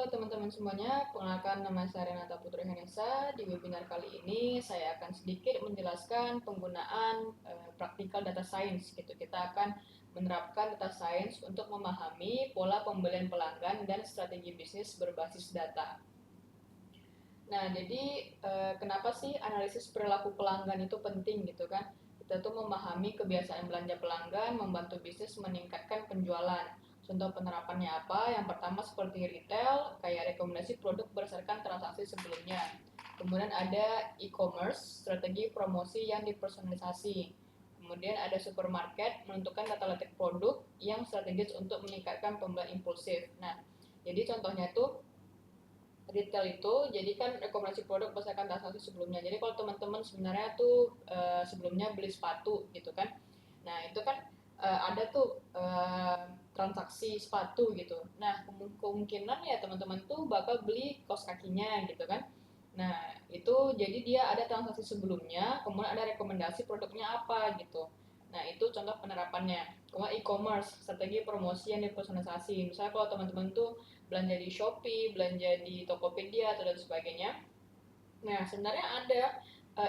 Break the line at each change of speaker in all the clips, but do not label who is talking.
Halo teman-teman semuanya, perkenalkan nama saya Renata Putri Hanesa. Di webinar kali ini saya akan sedikit menjelaskan penggunaan praktikal data science gitu. Kita akan menerapkan data science untuk memahami pola pembelian pelanggan dan strategi bisnis berbasis data. Nah, jadi kenapa sih analisis perilaku pelanggan itu penting gitu kan? Kita tuh memahami kebiasaan belanja pelanggan, membantu bisnis meningkatkan penjualan. Contoh penerapannya apa? Yang pertama seperti retail, kayak rekomendasi produk berdasarkan transaksi sebelumnya. Kemudian ada e-commerce, strategi promosi yang dipersonalisasi. Kemudian ada supermarket, menentukan data letak produk yang strategis untuk meningkatkan pembelian impulsif. Nah, jadi contohnya tuh retail itu jadi kan rekomendasi produk berdasarkan transaksi sebelumnya. Jadi kalau teman-teman sebenarnya tuh sebelumnya beli sepatu gitu kan. Nah, itu kan ada tuh transaksi sepatu gitu. Nah, kemungkinan ya teman-teman tuh bakal beli kaos kakinya gitu kan. Nah, itu jadi dia ada transaksi sebelumnya, kemudian ada rekomendasi produknya apa gitu. Nah, itu contoh penerapannya. Kemudian e-commerce, strategi promosi yang dipersonalisasi. Misalnya kalau teman-teman tuh belanja di Shopee, belanja di Tokopedia atau dan sebagainya. Nah, sebenarnya ada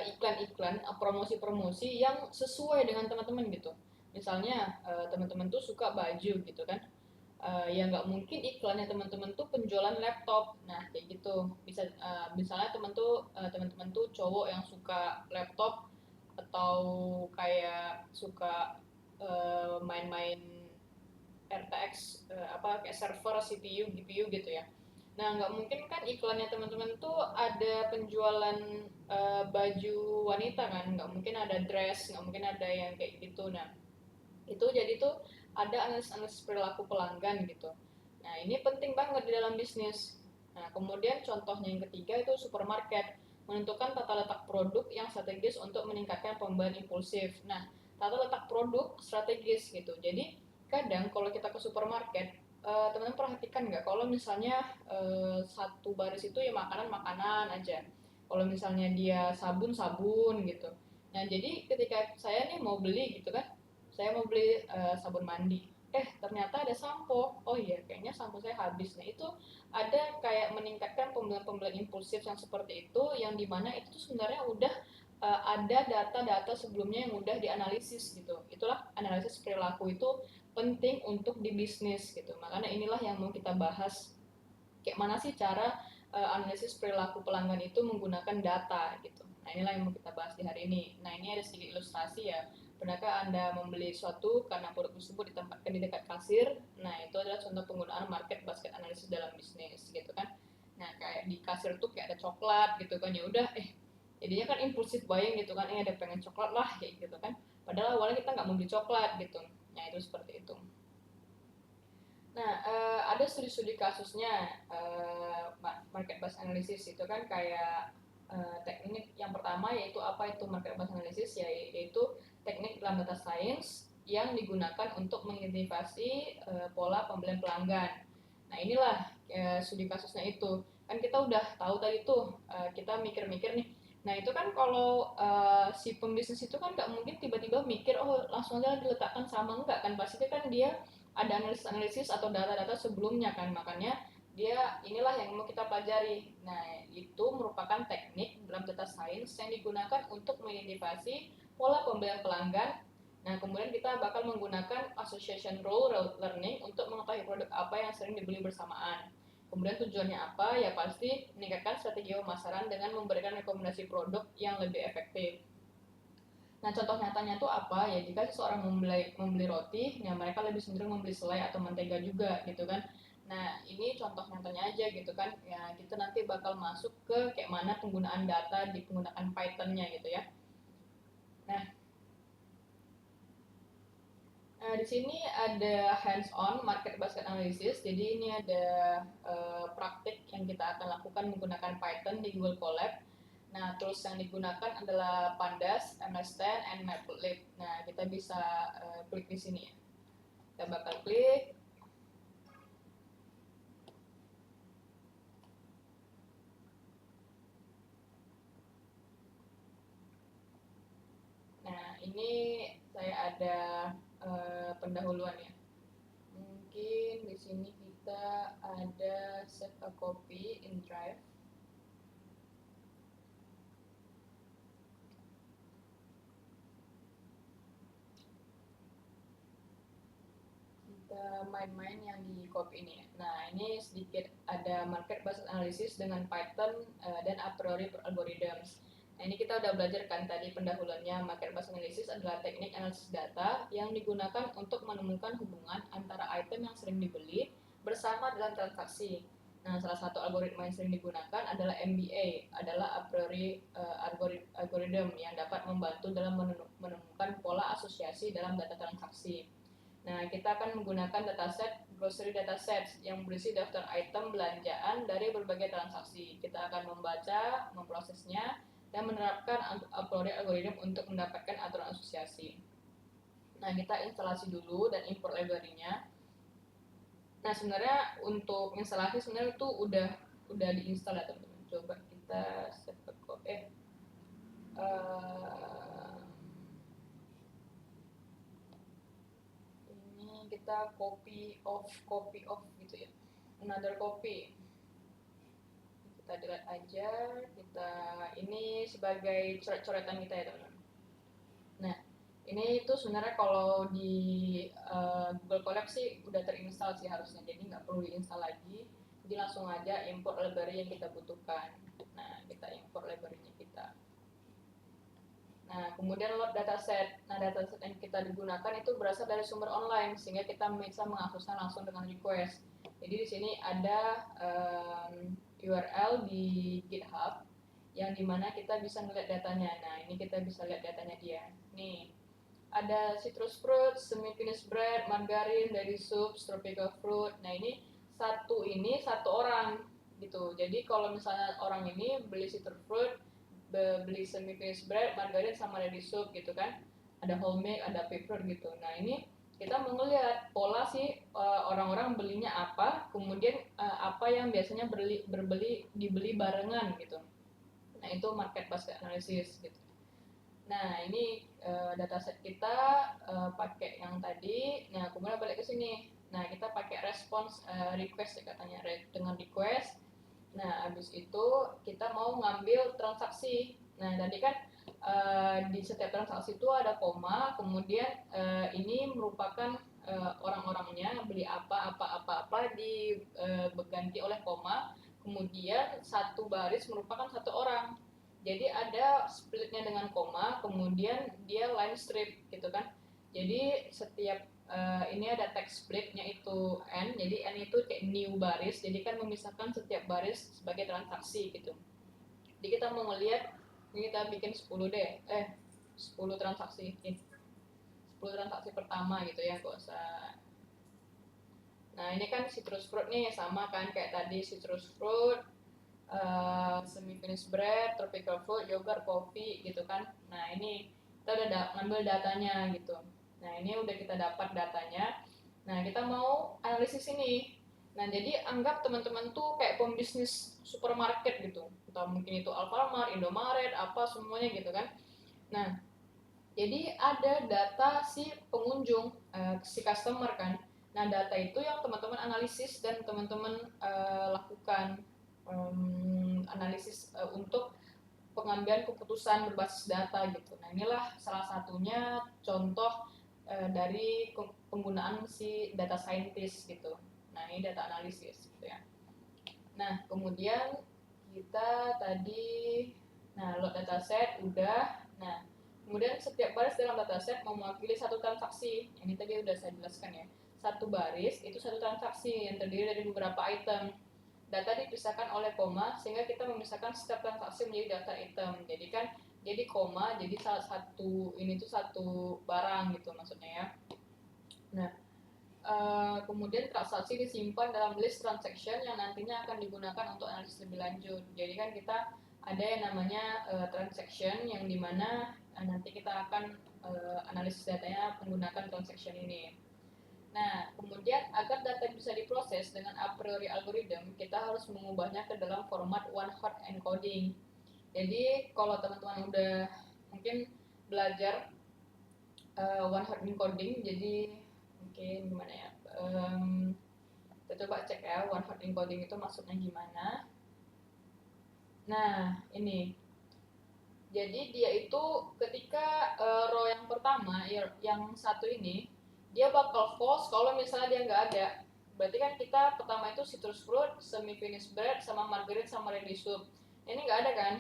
iklan-iklan, promosi-promosi yang sesuai dengan teman-teman gitu. Misalnya teman-teman tuh suka baju gitu kan. Ya nggak mungkin iklannya teman-teman tuh penjualan laptop. Nah, kayak gitu. Bisa misalnya teman-teman tuh cowok yang suka laptop atau kayak suka main-main RTX apa kayak server, CPU, GPU gitu ya. Nah, nggak mungkin kan iklannya teman-teman tuh ada penjualan baju wanita kan, nggak mungkin ada dress, nggak mungkin ada yang kayak gitu. Nah, itu jadi tuh ada analisis perilaku pelanggan gitu. Nah, ini penting banget di dalam bisnis. Nah, kemudian contohnya yang ketiga itu supermarket, menentukan tata letak produk yang strategis untuk meningkatkan pembelian impulsif. Nah, tata letak produk strategis gitu. Jadi kadang kalau kita ke supermarket, teman-teman perhatikan nggak kalau misalnya satu baris itu ya makanan-makanan aja. Kalau misalnya dia sabun-sabun gitu. Nah, jadi ketika saya nih mau beli gitu kan, saya mau beli sabun mandi, ternyata ada sampo. Oh iya, kayaknya sampo saya habis. Nah, itu ada kayak meningkatkan pembelian impulsif yang seperti itu, yang dimana itu tuh sebenarnya udah ada data-data sebelumnya yang udah dianalisis gitu. Itulah analisis perilaku itu penting untuk di bisnis gitu. Makanya inilah yang mau kita bahas, kayak mana sih cara analisis perilaku pelanggan itu menggunakan data gitu. Nah, inilah yang mau kita bahas di hari ini. Nah, ini ada sedikit ilustrasi ya. Pernahkah Anda membeli suatu karena produk tersebut ditempatkan di dekat kasir? Nah, itu adalah contoh penggunaan market basket analysis dalam bisnis gitu kan. Nah, kayak di kasir tuh kayak ada coklat gitu kan. Ya udah jadinya kan impulsif buying gitu kan. Ada pengen coklat lah kayak gitu kan. Padahal awalnya kita nggak mau beli coklat gitu. Nah, itu seperti itu. Nah, ada studi-studi kasusnya market based analysis itu kan kayak teknik yang pertama yaitu apa itu market based analysis, yaitu teknik dalam data science yang digunakan untuk mengidentifikasi pola pembelian pelanggan. Nah, inilah studi kasusnya itu. Kan kita udah tahu tadi tuh, kita mikir-mikir nih. Nah, itu kan kalau si pembisnis itu kan nggak mungkin tiba-tiba mikir, oh langsung aja diletakkan sama, enggak kan, pasti kan dia ada analisis-analisis atau data-data sebelumnya kan, makanya dia inilah yang mau kita pelajari. Nah, itu merupakan teknik dalam data science yang digunakan untuk mengidentifikasi pola pembelian pelanggan. Nah, kemudian kita bakal menggunakan association rule learning untuk mengetahui produk apa yang sering dibeli bersamaan. Kemudian tujuannya apa? Ya pasti meningkatkan strategi pemasaran dengan memberikan rekomendasi produk yang lebih efektif. Nah, contoh nyatanya tuh apa? Ya, jika seseorang membeli roti, ya mereka lebih cenderung membeli selai atau mentega juga gitu kan. Nah, ini contoh nyatanya aja gitu kan. Ya, kita nanti bakal masuk ke kayak mana penggunaan data di penggunaan Python-nya gitu ya. Nah, di sini ada hands-on market basket analysis. Jadi ini ada praktik yang kita akan lakukan menggunakan Python di Google Colab. Nah, tools yang digunakan adalah Pandas, MS10, and Matplotlib. Nah, kita bisa klik di sini ya. Kita bakal klik. Nah, ini saya ada pendahuluan ya. Mungkin di sini kita kita ada save a copy in Drive. Kita main-main yang di copy ini. Nah, ini sedikit ada market based analysis dengan Python dan a priori algorithms. Nah, ini kita udah belajar kan tadi pendahuluannya. Market based analysis adalah teknik analisis data yang digunakan untuk menemukan hubungan antara item yang sering dibeli bersama dalam transaksi. Nah, salah satu algoritma yang sering digunakan adalah MBA, adalah a priori algorithm yang dapat membantu dalam menemukan pola asosiasi dalam data transaksi. Nah, kita akan menggunakan dataset grocery dataset yang berisi daftar item belanjaan dari berbagai transaksi. Kita akan membaca, memprosesnya, dan menerapkan a priori algorithm untuk mendapatkan aturan asosiasi. Nah, kita instalasi dulu dan import library-nya. Nah, sebenarnya untuk instalasi sebenarnya itu udah diinstal ya teman-teman. Coba kita set kita copy off gitu ya, another copy, kita delete aja, kita ini sebagai coret-coretan kita ya teman-teman. Nah, ini tuh sebenarnya kalau di Google Colab sih udah terinstall sih harusnya, jadi nggak perlu diinstal lagi, jadi langsung aja import library yang kita butuhkan. Nah, kita import library-nya kita. Nah, kemudian load dataset. Nah, dataset yang kita digunakan itu berasal dari sumber online, sehingga kita bisa mengaksesnya langsung dengan request. Jadi di sini ada URL di GitHub, yang dimana kita bisa ngeliat datanya. Nah, ini kita bisa lihat datanya dia. Nih, ada citrus fruit, semi-finished bread, margarin, dairy soups, tropical fruit. Nah, ini satu orang gitu. Jadi kalau misalnya orang ini beli citrus fruit, beli semi finished bread, margarin sama ready soup gitu kan, ada whole milk, ada paper gitu. Nah, ini kita mau ngelihat pola sih orang-orang belinya apa, kemudian apa yang biasanya dibeli barengan gitu. Nah, itu market basket analysis gitu. Nah, ini dataset kita pakai yang tadi. Nah, kemudian balik ke sini. Nah, kita pakai response request ya katanya, dengan request. Nah, habis itu kita mau ngambil transaksi. Nah, tadi kan di setiap transaksi itu ada koma, kemudian ini merupakan orang-orangnya beli apa diganti oleh koma, kemudian satu baris merupakan satu orang. Jadi ada splitnya dengan koma, kemudian dia line strip gitu kan. Jadi setiap ini ada text split-nya itu n, jadi n itu kayak new baris, jadi kan memisahkan setiap baris sebagai transaksi gitu. Jadi kita mau ngelihat, ini kita bikin 10 deh, 10 transaksi, 10 transaksi pertama gitu ya, gak usah. Nah, ini kan citrus fruit nih, sama kan kayak tadi, citrus fruit, semi-finished bread, tropical fruit, yogurt, kopi gitu kan. Nah, ini kita udah ngambil datanya gitu. Nah, ini udah kita dapat datanya. Nah, kita mau analisis ini. Nah, jadi anggap teman-teman tuh kayak pembisnis supermarket gitu. Atau mungkin itu Alfamart, Indomaret, apa semuanya gitu kan. Nah, jadi ada data si pengunjung, si customer kan. Nah, data itu yang teman-teman analisis dan teman-teman lakukan analisis untuk pengambilan keputusan berbasis data gitu. Nah, inilah salah satunya contoh dari penggunaan si data scientist gitu. Nah, ini data analisis gitu ya. Nah, kemudian kita tadi load dataset udah. Nah, kemudian setiap baris dalam dataset mewakili satu transaksi. Ini tadi udah saya jelaskan ya. Satu baris itu satu transaksi yang terdiri dari beberapa item. Data dipisahkan oleh koma sehingga kita memisahkan setiap transaksi menjadi daftar item. Jadi koma, jadi salah satu ini tuh satu barang gitu maksudnya ya. Nah, kemudian transaksi disimpan dalam list transaction yang nantinya akan digunakan untuk analisis lebih lanjut. Jadi kan kita ada yang namanya transaction yang dimana nanti kita akan analisis datanya menggunakan transaction ini. Nah, kemudian agar data bisa diproses dengan a priori algorithm, kita harus mengubahnya ke dalam format one-hot encoding. Jadi, kalau teman-teman udah mungkin belajar one-hot encoding, jadi mungkin gimana ya, Kita coba cek ya one hot encoding itu maksudnya gimana. Nah, ini. Jadi dia itu ketika row yang pertama, yang satu ini, dia bakal false kalau misalnya dia nggak ada. Berarti kan kita pertama itu citrus fruit, semi finished bread, sama margarine, sama ready soup. Ini nggak ada kan?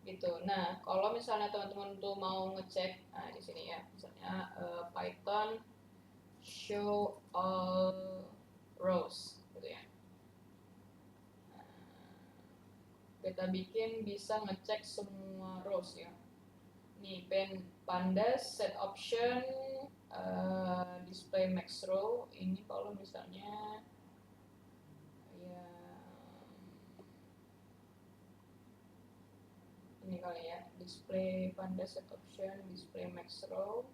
Gitu. Nah, kalau misalnya teman-teman tuh mau ngecek, nah di sini ya, misalnya Python show all rows, gitu ya. Kita bikin bisa ngecek semua rows ya. Nih pandas set option display max row ini kalau misalnya ya ini kali ya, display pandas set option display max row.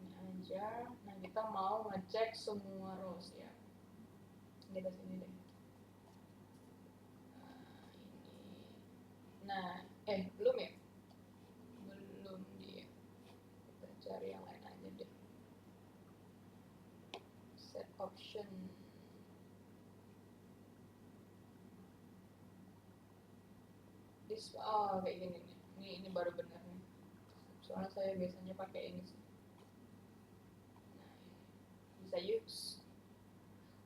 Ini aja. Nah, kita mau ngecek semua rows ya. Kita sini deh. Nah, belum ya? Belum dia. Kita cari yang lain aja deh. Set option. Kayak gini nih. Ini baru benar nih. Soalnya saya biasanya pakai ini sih. Nah, bisa use.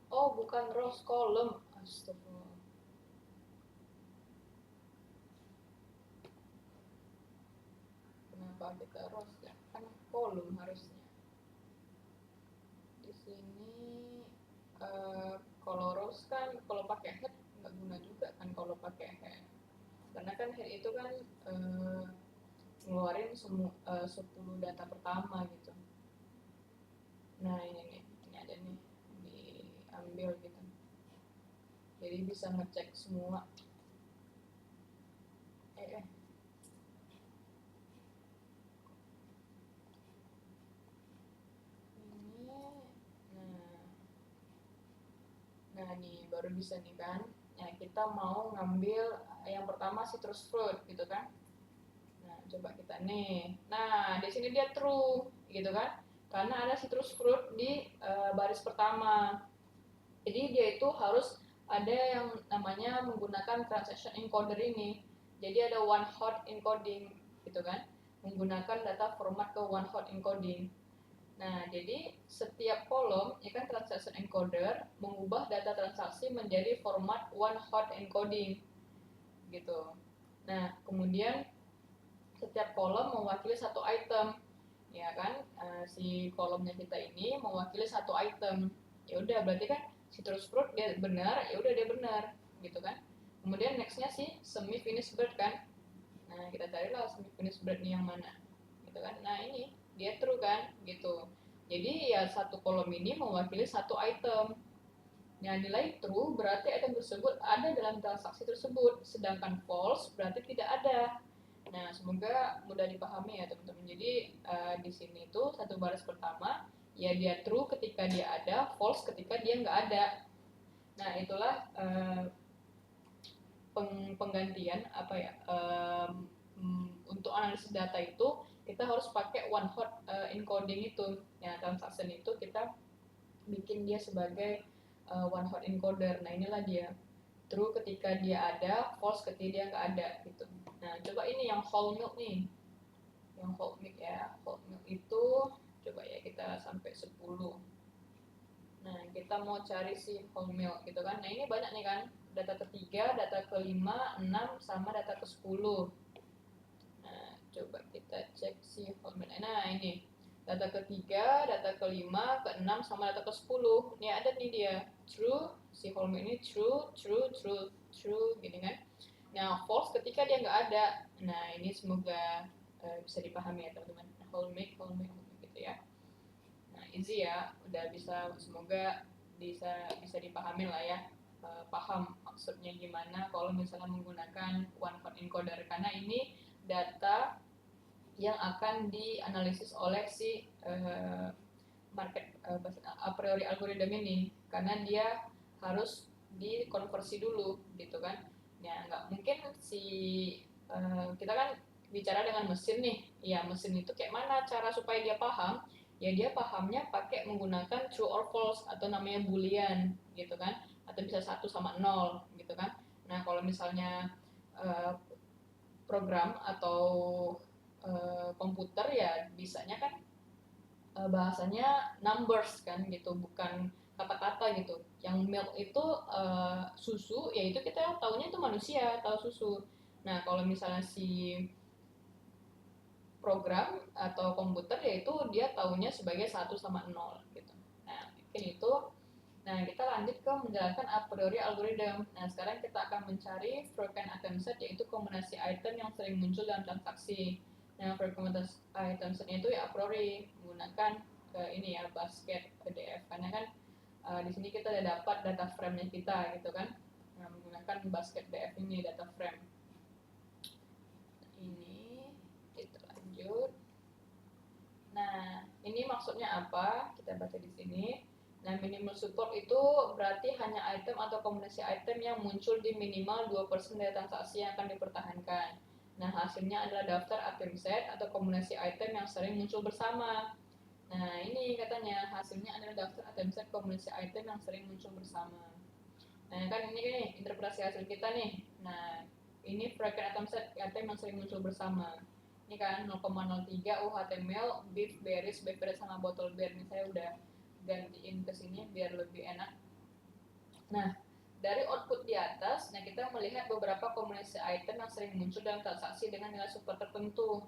Oh, bukan rows, column. Astagfirullah. Kenapa kita rows ya? Kan column harusnya. Di sini kalau rows kan kalau pakai head nggak guna juga kan kalau pakai head. Karena kan head itu kan ngeluarin 10 data pertama gitu. Nah, ini ada nih, diambil gitu. Jadi bisa ngecek semua. Nah nih baru bisa nih kan. Nah kita mau ngambil yang pertama citrus fruit gitu kan. Nah coba kita nih. Nah di sini dia true gitu kan. Karena ada citrus fruit di baris pertama. Jadi dia itu harus ada yang namanya menggunakan transaction encoder ini. Jadi ada one hot encoding gitu kan. Menggunakan data format ke one hot encoding. Nah, jadi setiap kolom, ya kan transaction encoder mengubah data transaksi menjadi format one hot encoding, gitu. Nah, kemudian setiap kolom mewakili satu item, ya kan? Si kolomnya kita ini mewakili satu item. Ya udah, berarti kan citrus fruit dia benar, ya udah dia benar, gitu kan? Kemudian nextnya si semi finished bread kan? Nah, kita carilah semi finished bread nih yang mana, gitu kan? Nah ini dia true kan, gitu. Jadi ya satu kolom ini mewakili satu item. Nah, nilai true berarti item tersebut ada dalam transaksi tersebut, sedangkan false berarti tidak ada. Nah, semoga mudah dipahami ya teman-teman. Jadi di sini tuh satu baris pertama ya dia true ketika dia ada, false ketika dia nggak ada. Nah, itulah penggantian apa ya untuk analisis data itu kita harus pakai one hot encoding itu. Ya, transaction itu kita bikin dia sebagai one hot encoder. Nah, inilah dia. True ketika dia ada, false ketika dia nggak ada gitu. Nah, coba ini yang whole milk nih. Yang whole milk ya. Whole milk itu coba ya kita sampai 10. Nah, kita mau cari si whole milk gitu kan. Nah, ini banyak nih kan. Data ketiga, data kelima, 6 sama data ke-10. Nah, coba kita cek si whole milk. Nah, ini data ketiga, data kelima, keenam, sama data ke-10. Ini ada nih dia. True, si whole milk ini true, true, true, true, gini kan. Nah, false ketika dia nggak ada. Nah, ini semoga bisa dipahami ya teman-teman. Whole milk gitu ya. Nah, easy ya. Udah bisa, semoga bisa dipahami lah ya. Paham maksudnya gimana kalau misalnya menggunakan one hot encoder. Karena ini data yang akan dianalisis oleh si market a priori algoritma ini, karena dia harus dikonversi dulu gitu kan. Ya nggak mungkin si kita kan bicara dengan mesin nih, ya mesin itu kayak mana cara supaya dia paham, ya dia pahamnya pakai menggunakan true or false atau namanya boolean gitu kan, atau bisa 1 sama 0 gitu kan. Nah kalau misalnya uh, program atau komputer ya bisanya kan bahasanya numbers kan gitu, bukan kata-kata gitu. Yang milk itu susu, yaitu kita taunya itu manusia tahu susu. Nah kalau misalnya si program atau komputer yaitu dia taunya sebagai 1 sama 0 gitu. Nah mungkin itu. Nah kita lanjut ke menjalankan a priori algorithm. Nah sekarang kita akan mencari frequent item set, yaitu kombinasi item yang sering muncul dalam transaksi. Nah frequent item set itu ya a priori menggunakan ini ya basket PDF, karena kan di sini kita udah dapat data frame-nya kita gitu kan. Nah, menggunakan basket DF ini data frame. Ini kita lanjut. Nah, ini maksudnya apa? Kita baca di sini. Nah, minimal support itu berarti hanya item atau kombinasi item yang muncul di minimal 2% dari transaksi yang akan dipertahankan. Nah, hasilnya adalah daftar item set atau kombinasi item yang sering muncul bersama. Nah, ini katanya hasilnya adalah daftar item set kombinasi item yang sering muncul bersama. Nah, kan ini nih interpretasi hasil kita nih. Nah, ini frequent item set item yang sering muncul bersama. Ini kan 0,03 HTML, beef, berries, beverage sama bottle beer. Ini saya udah gantiin ke sini biar lebih enak. Nah, dari output di atas, nah kita melihat beberapa kombinasi item yang sering muncul dalam transaksi dengan nilai support tertentu.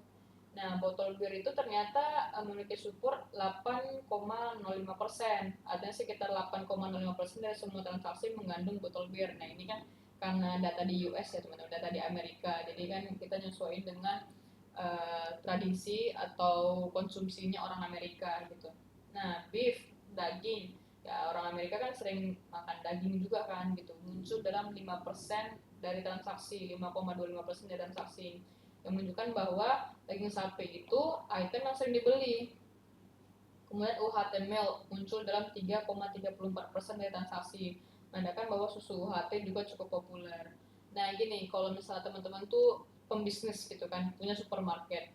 Nah, botol bir itu ternyata memiliki support 8,05%. Artinya sekitar 8,05% dari semua transaksi mengandung botol bir. Nah, ini kan karena data di US ya teman-teman, data di Amerika. Jadi kan kita nyesuaiin dengan tradisi atau konsumsinya orang Amerika gitu. Nah, beef, daging. Ya, orang Amerika kan sering makan daging juga kan gitu. Muncul dalam 5% dari transaksi, 5,25% dari transaksi. Yang menunjukkan bahwa daging sapi itu item yang sering dibeli. Kemudian UHT muncul dalam 3,34% dari transaksi, menandakan bahwa susu UHT juga cukup populer. Nah gini, kalau misalnya teman-teman tuh pembisnis gitu kan, punya supermarket.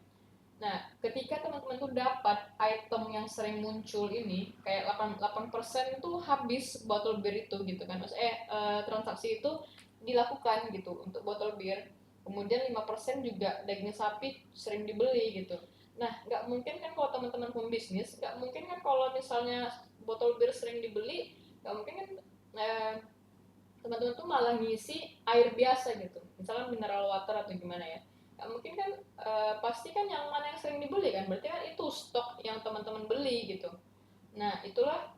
Nah, ketika teman-teman tuh dapat item yang sering muncul ini, kayak 8% tuh habis botol bir itu gitu kan. Maksudnya transaksi itu dilakukan gitu untuk botol bir. Kemudian 5% juga daging sapi sering dibeli gitu. Nah, nggak mungkin kan kalau teman-teman pembisnis, nggak mungkin kan kalau misalnya botol bir sering dibeli, nggak mungkin kan teman-teman tuh malah ngisi air biasa gitu. Misalnya mineral water atau gimana ya. Nggak mungkin kan pasti kan yang mana yang sering dibeli kan, berarti kan itu stok yang teman-teman beli gitu. Nah, itulah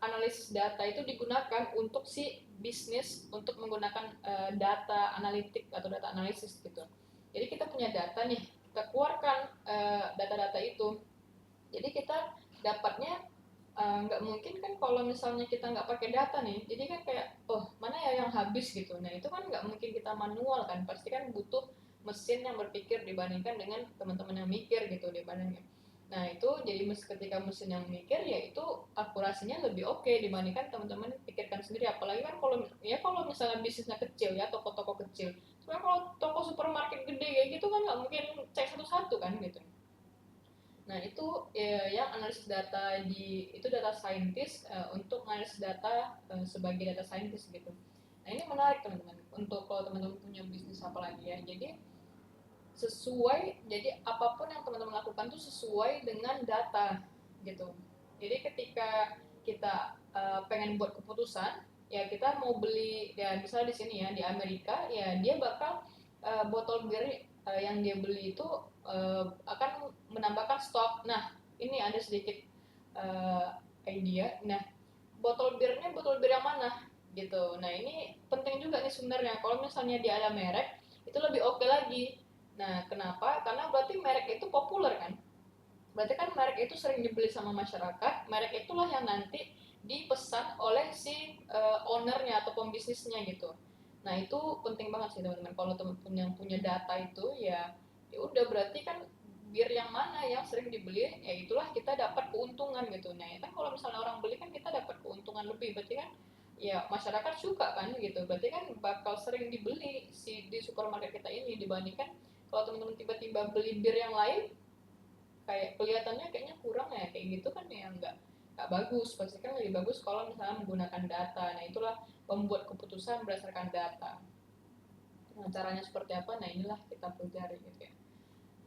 analisis data itu digunakan untuk si bisnis untuk menggunakan data analitik atau data analisis gitu. Jadi kita punya data nih, kita keluarkan data-data itu. Jadi kita dapatnya nggak mungkin kan kalau misalnya kita nggak pakai data nih, jadi kan kayak oh mana ya yang habis gitu. Nah itu kan nggak mungkin kita manual kan, pasti kan butuh mesin yang berpikir dibandingkan dengan teman-teman yang mikir gitu dibandingkan. Nah itu jadi ketika mesin yang mikir ya itu akurasinya lebih oke dibandingkan teman-teman pikirkan sendiri. Apalagi kan kalau misalnya bisnisnya kecil ya, toko-toko kecil. Cuma kalau toko supermarket gede kayak gitu kan nggak mungkin cek satu-satu kan gitu. Nah, itu yang analisis data itu data scientist untuk analisis data sebagai data scientist gitu. Nah, ini menarik teman-teman untuk kalau teman-teman punya bisnis apa lagi ya. Jadi apapun yang teman-teman lakukan tuh sesuai dengan data gitu. Jadi ketika kita pengen buat keputusan, ya kita mau beli ya misalnya di sini ya di Amerika ya dia bakal botol bir yang dia beli itu akan menambahkan stok. Nah, ini ada sedikit idea. Nah, botol bir yang mana gitu. Nah, ini penting juga nih sebenarnya. Kalau misalnya dia ada merek, itu lebih oke lagi. Nah, kenapa? Karena berarti merek itu populer kan. Berarti kan merek itu sering dibeli sama masyarakat. Merek itulah yang nanti dipesan oleh si ownernya atau pembisnisnya gitu. Nah, itu penting banget sih teman-teman. Kalau teman-teman yang punya data itu ya udah berarti kan bir yang mana yang sering dibeli, ya itulah kita dapat keuntungan gitu. Nah, ya kan kalau misalnya orang beli kan kita dapat keuntungan lebih, berarti kan ya masyarakat suka kan gitu. Berarti kan bakal sering dibeli si di supermarket kita ini dibandingkan Kalau teman-teman tiba-tiba beli bir yang lain, kayak kelihatannya kayaknya kurang ya, kayak gitu kan ya, nggak bagus. Pasti kan lebih bagus kalau misalnya menggunakan data. Nah itulah membuat keputusan berdasarkan data. Nah caranya seperti apa? Nah inilah kita pelajari gitu ya.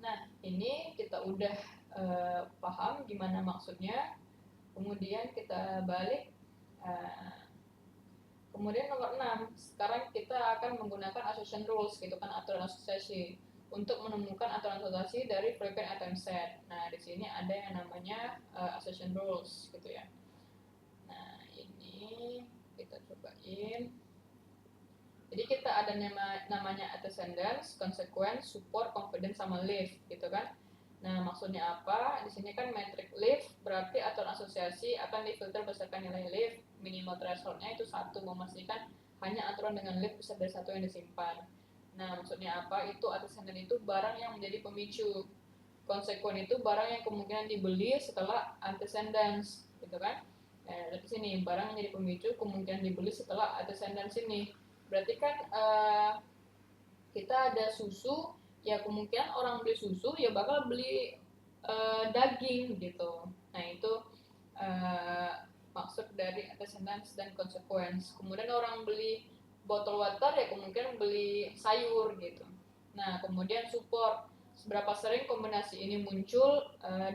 Nah ini kita udah paham gimana maksudnya. Kemudian kita balik. Kemudian nomor 6, sekarang kita akan menggunakan association rules gitu kan, aturan asosiasi untuk menemukan aturan asosiasi dari frequent item set. Nah, di sini ada yang namanya association rules gitu ya. Nah, ini kita cobain. Jadi kita ada namanya antecedents, consequence, support, confidence sama lift gitu kan. Nah, maksudnya apa? Di sini kan metric lift berarti aturan asosiasi akan difilter berdasarkan nilai lift. Minimal thresholdnya itu 1, memastikan hanya aturan dengan lift besar dari 1 yang disimpan. Nah, maksudnya apa? Itu antecedent itu barang yang menjadi pemicu. Konsekuen itu barang yang kemungkinan dibeli setelah antecedents gitu kan. Nah, dari sini barang yang jadi pemicu kemungkinan dibeli setelah antecedents ini. Berarti kan kita ada susu, ya kemungkinan orang beli susu ya bakal beli daging gitu. Nah itu maksud dari antecedents dan consequence. Kemudian orang beli botol water ya kemungkinan beli sayur gitu. Nah kemudian support, seberapa sering kombinasi ini muncul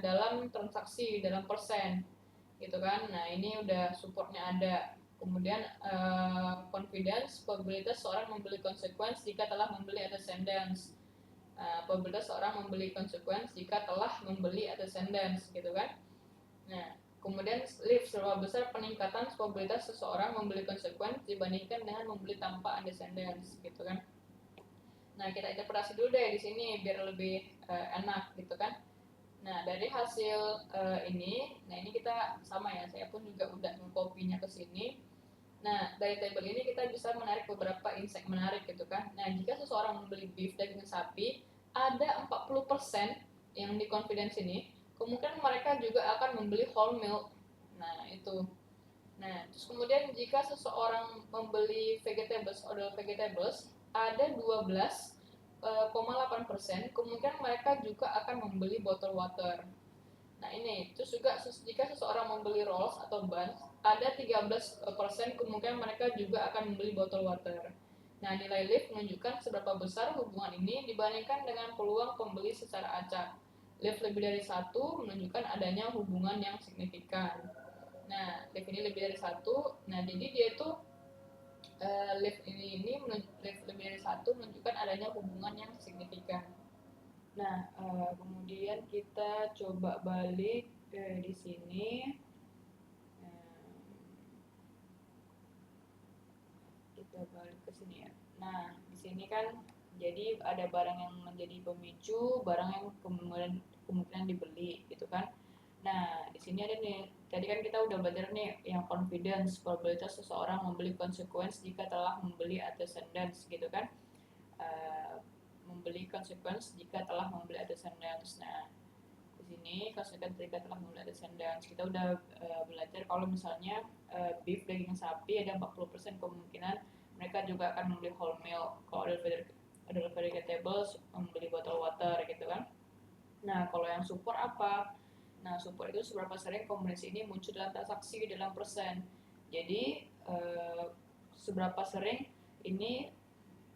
dalam transaksi, dalam persen gitu kan. Nah ini udah supportnya ada. Kemudian confidence, probabilitas seorang membeli consequence jika telah membeli antecedents. Probabilitas seorang membeli consequence jika telah membeli antecedents gitu kan. Nah kemudian lift, seberapa besar peningkatan probabilitas seseorang membeli consequence dibandingkan dengan membeli tanpa antecedents gitu kan. Nah kita interpretasi dulu deh di sini biar lebih enak gitu kan. Nah dari hasil nah ini kita sama ya, saya pun juga udah mengkopinya ke sini. Nah dari tabel ini kita bisa menarik beberapa insight menarik gitu kan. Nah jika seseorang membeli beef daging sapi, ada 40% yang di confidence ini kemungkinan mereka juga akan membeli whole milk. Nah itu. Nah terus kemudian jika seseorang membeli vegetables, order vegetables, ada 12,8% kemungkinan mereka juga akan membeli bottle water. Nah ini, terus juga jika seseorang membeli rolls atau buns, ada 13% kemungkinan mereka juga akan membeli bottle water. Nah nilai lift menunjukkan seberapa besar hubungan ini dibandingkan dengan peluang pembeli secara acak. Lift lebih dari 1 menunjukkan adanya hubungan yang signifikan. Nah lift ini lebih dari 1, nah jadi dia itu lift lift lebih dari 1 menunjukkan adanya hubungan yang signifikan. Nah, kemudian kita coba balik di sini. Kita balik ke sini ya. Nah, di sini kan jadi ada barang yang menjadi pemicu, barang yang kemungkinan dibeli gitu kan. Nah, di sini ada nih. Tadi kan kita udah belajar nih yang confidence, probabilitas seseorang membeli consequence jika telah membeli antecedents gitu kan. Membeli consequence jika telah membeli antecedents. Nah, di sini consequence jika telah membeli antecedents. Kita udah belajar kalau misalnya beef daging sapi ada 40% kemungkinan mereka juga akan membeli whole milk. Kalau ada vegetables membeli bottle water gitu kan. Nah, kalau yang support apa? Nah, support itu seberapa sering kombinasi ini muncul dalam transaksi dalam persen. Jadi, seberapa sering ini,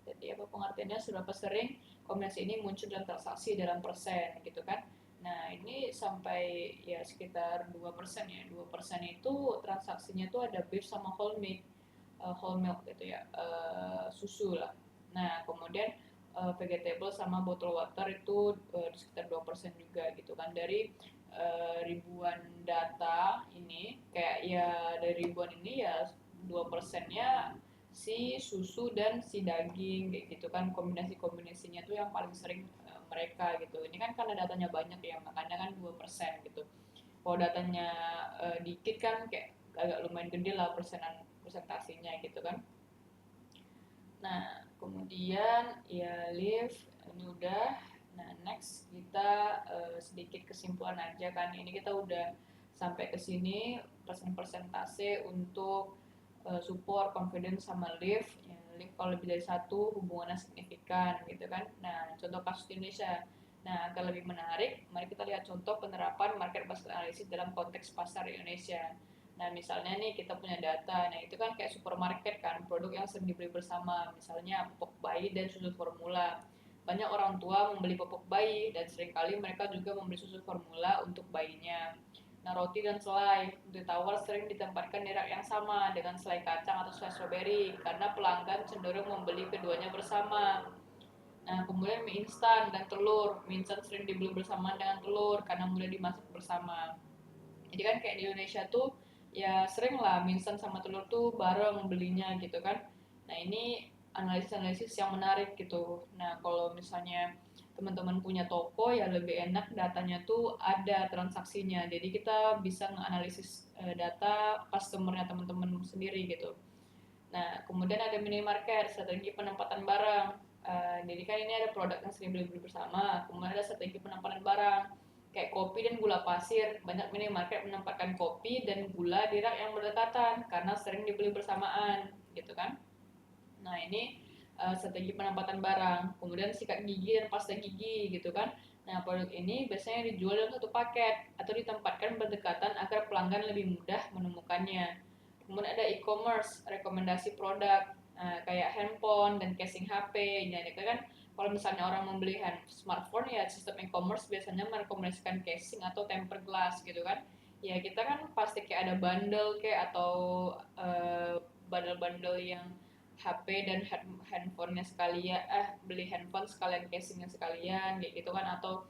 jadi apa pengertiannya, seberapa sering kombinasi ini muncul dalam transaksi dalam persen gitu kan. Nah, ini sampai ya sekitar 2% ya. 2% itu transaksinya tuh ada beef sama whole milk gitu ya, susu lah. Nah, kemudian vegetable sama bottle water itu sekitar 2% juga gitu kan. Dari ribuan data ini, kayak ya dari ribuan ini ya 2%-nya si susu dan si daging kayak gitu kan, kombinasinya tuh yang paling sering mereka gitu. Ini kan karena datanya banyak ya, makanya kan 2% gitu. Kalau datanya dikit kan kayak agak lumayan gede lah persentasenya gitu kan. Nah kemudian ya lift ini udah. Nah next kita sedikit kesimpulan aja kan. Ini kita udah sampai ke sini persentase untuk support, confidence, sama lift. Ya, lift kalau lebih dari satu hubungannya signifikan gitu kan. Nah, contoh kasus di Indonesia. Nah, agar lebih menarik, mari kita lihat contoh penerapan market based analysis dalam konteks pasar Indonesia. Nah, misalnya nih kita punya data, nah itu kan kayak supermarket kan, produk yang sering dibeli bersama, misalnya popok bayi dan susu formula. Banyak orang tua membeli popok bayi dan seringkali mereka juga membeli susu formula untuk bayinya. Nah, roti dan selai di tawar sering ditempatkan di rak yang sama dengan selai kacang atau selai stroberi karena pelanggan cenderung membeli keduanya bersama. Nah, kemudian mie instan dan telur. Mie instan sering dibeli bersama dengan telur karena mudah dimasak bersama. Jadi kan kayak di Indonesia tuh ya sering lah mie instan sama telur tuh bareng belinya gitu kan. Nah, ini analisis-analisis yang menarik gitu. Nah, kalau misalnya teman-teman punya toko ya lebih enak datanya tuh ada transaksinya. Jadi kita bisa menganalisis data customernya teman-teman sendiri gitu. Nah, kemudian ada minimarket, strategi penempatan barang. Jadi kan ini ada produk yang sering beli bersama, kemudian ada strategi penempatan barang. Kayak kopi dan gula pasir, banyak minimarket menempatkan kopi dan gula di rak yang berdekatan karena sering dibeli bersamaan, gitu kan. Nah, ini strategi penempatan barang. Kemudian sikat gigi dan pasta gigi, gitu kan. Nah, produk ini biasanya dijual dalam satu paket atau ditempatkan berdekatan agar pelanggan lebih mudah menemukannya. Kemudian ada e-commerce, rekomendasi produk kayak handphone dan casing HP. Jadi kan kalau misalnya orang membeli smartphone ya sistem e-commerce biasanya merekomendasikan casing atau tempered glass gitu kan. Ya kita kan pasti kayak ada bundle kayak atau bundle-bundle yang HP dan handphonenya sekalian beli handphone sekalian casingnya sekalian kayak gitu kan atau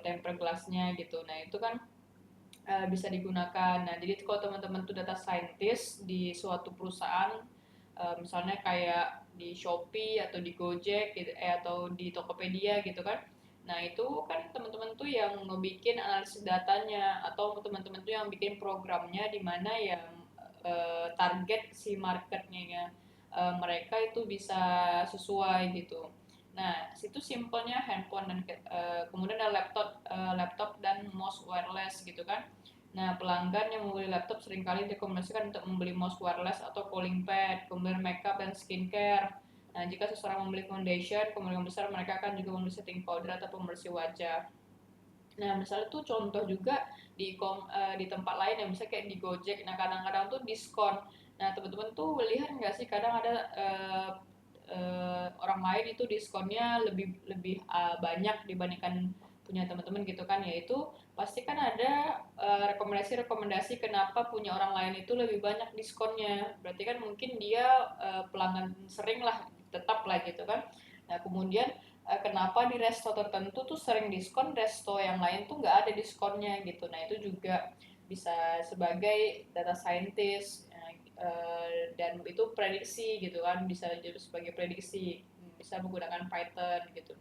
tempered glassnya gitu. Nah itu kan bisa digunakan. Nah, jadi kalau teman-teman tuh data scientist di suatu perusahaan, misalnya kayak di Shopee atau di Gojek gitu, atau di Tokopedia gitu kan. Nah, itu kan teman-teman tuh yang ngebikin analisis datanya atau teman-teman tuh yang bikin programnya di mana yang target si marketnya ya, mereka itu bisa sesuai gitu. Nah, situ simpelnya handphone dan kemudian ada laptop dan mouse wireless gitu kan. Nah, pelanggan yang membeli laptop seringkali direkomendasikan untuk membeli mouse wireless atau cooling pad, kemudian makeup dan skincare. Nah, jika seseorang membeli foundation, kemungkinan besar mereka akan juga membeli setting powder atau pembersih wajah. Nah, misalnya tuh contoh juga di tempat lain yang bisa kayak di Gojek. Nah, kadang-kadang tuh diskon. Nah, teman-teman tuh lihat nggak sih kadang ada orang lain itu diskonnya lebih lebih banyak dibandingkan punya teman-teman gitu kan, yaitu pasti kan ada rekomendasi-rekomendasi kenapa punya orang lain itu lebih banyak diskonnya. Berarti kan mungkin dia pelanggan sering lah, tetap lah gitu kan. Nah, kemudian kenapa di resto tertentu tuh sering diskon, resto yang lain tuh nggak ada diskonnya gitu. Nah, itu juga bisa sebagai data scientist dan itu prediksi gitu kan, bisa jadi sebagai prediksi, bisa menggunakan Python gitu.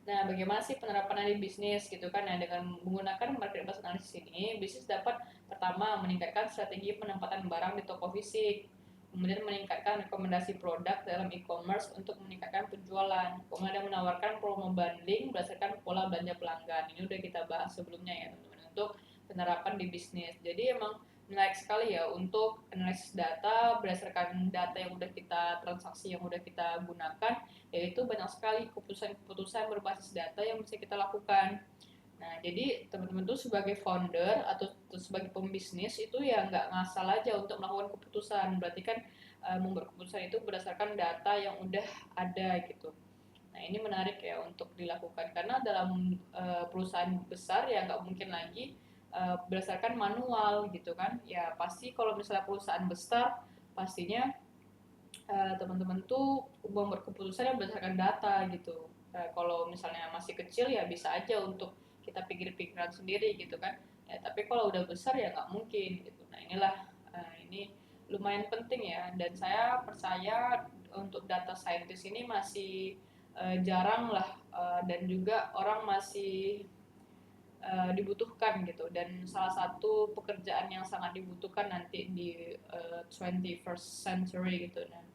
Nah, bagaimana sih penerapannya di bisnis gitu kan? Nah, dengan menggunakan market based analysis ini, bisnis dapat pertama meningkatkan strategi penempatan barang di toko fisik, kemudian meningkatkan rekomendasi produk dalam e-commerce untuk meningkatkan penjualan, kemudian menawarkan promo bundling berdasarkan pola belanja pelanggan. Ini udah kita bahas sebelumnya ya teman-teman untuk penerapan di bisnis. Jadi emang menarik sekali ya untuk analisis data berdasarkan data yang udah kita transaksi yang udah kita gunakan, yaitu banyak sekali keputusan-keputusan berbasis data yang bisa kita lakukan. Nah, jadi teman-teman tuh sebagai founder atau sebagai pembisnis itu ya nggak ngasal aja untuk melakukan keputusan. Berarti kan membuat keputusan itu berdasarkan data yang udah ada gitu. Nah, ini menarik ya untuk dilakukan karena dalam perusahaan besar ya nggak mungkin lagi berdasarkan manual gitu kan. Ya pasti kalau misalnya perusahaan besar pastinya teman-teman tuh membuat keputusan yang berdasarkan data gitu. Kalau misalnya masih kecil ya bisa aja untuk kita pikir-pikiran sendiri gitu kan. Ya, tapi kalau udah besar ya nggak mungkin gitu. Nah, inilah ini lumayan penting ya, dan saya percaya untuk data scientist ini masih jarang lah, dan juga orang masih dibutuhkan gitu, dan salah satu pekerjaan yang sangat dibutuhkan nanti di 21st century gitu. Nah,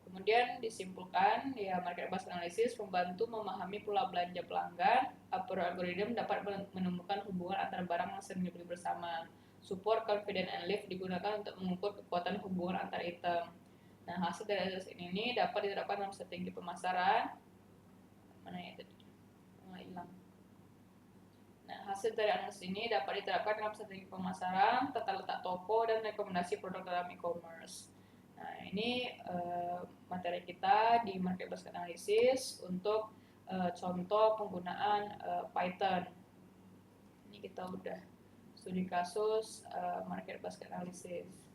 kemudian disimpulkan ya market based analysis membantu memahami pola belanja pelanggan. Algoritma dapat menemukan hubungan antara barang yang sering dibeli bersama. Support, confident, and lift digunakan untuk mengukur kekuatan hubungan antar item. Nah, hasil dari asas ini dapat diterapkan dalam strategi pemasaran. Mana ya tadi? Hilang. Nah, hasil dari analisis ini dapat diterapkan dalam strategi pemasaran, tata letak toko, dan rekomendasi produk dalam e-commerce. Nah, ini materi kita di Market Basket Analysis untuk contoh penggunaan Python. Ini kita udah studi kasus Market Basket Analysis.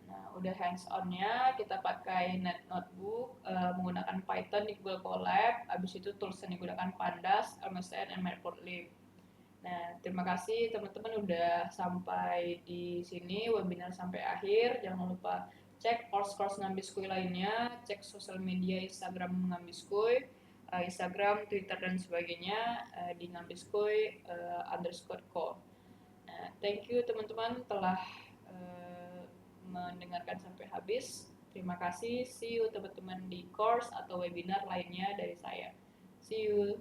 Nah, udah hands-on-nya kita pakai Net Notebook menggunakan Python di Google Colab. Habis itu tools yang digunakan Pandas, MSN, dan Matplotlib. Nah, terima kasih teman-teman udah sampai di sini webinar sampai akhir. Jangan lupa cek course-course Ngambiskuy lainnya, cek sosial media Instagram Ngambiskuy, Instagram, Twitter, dan sebagainya di Ngambiskuy_co. Nah, thank you teman-teman telah mendengarkan sampai habis. Terima kasih. See you teman-teman di course atau webinar lainnya dari saya. See you.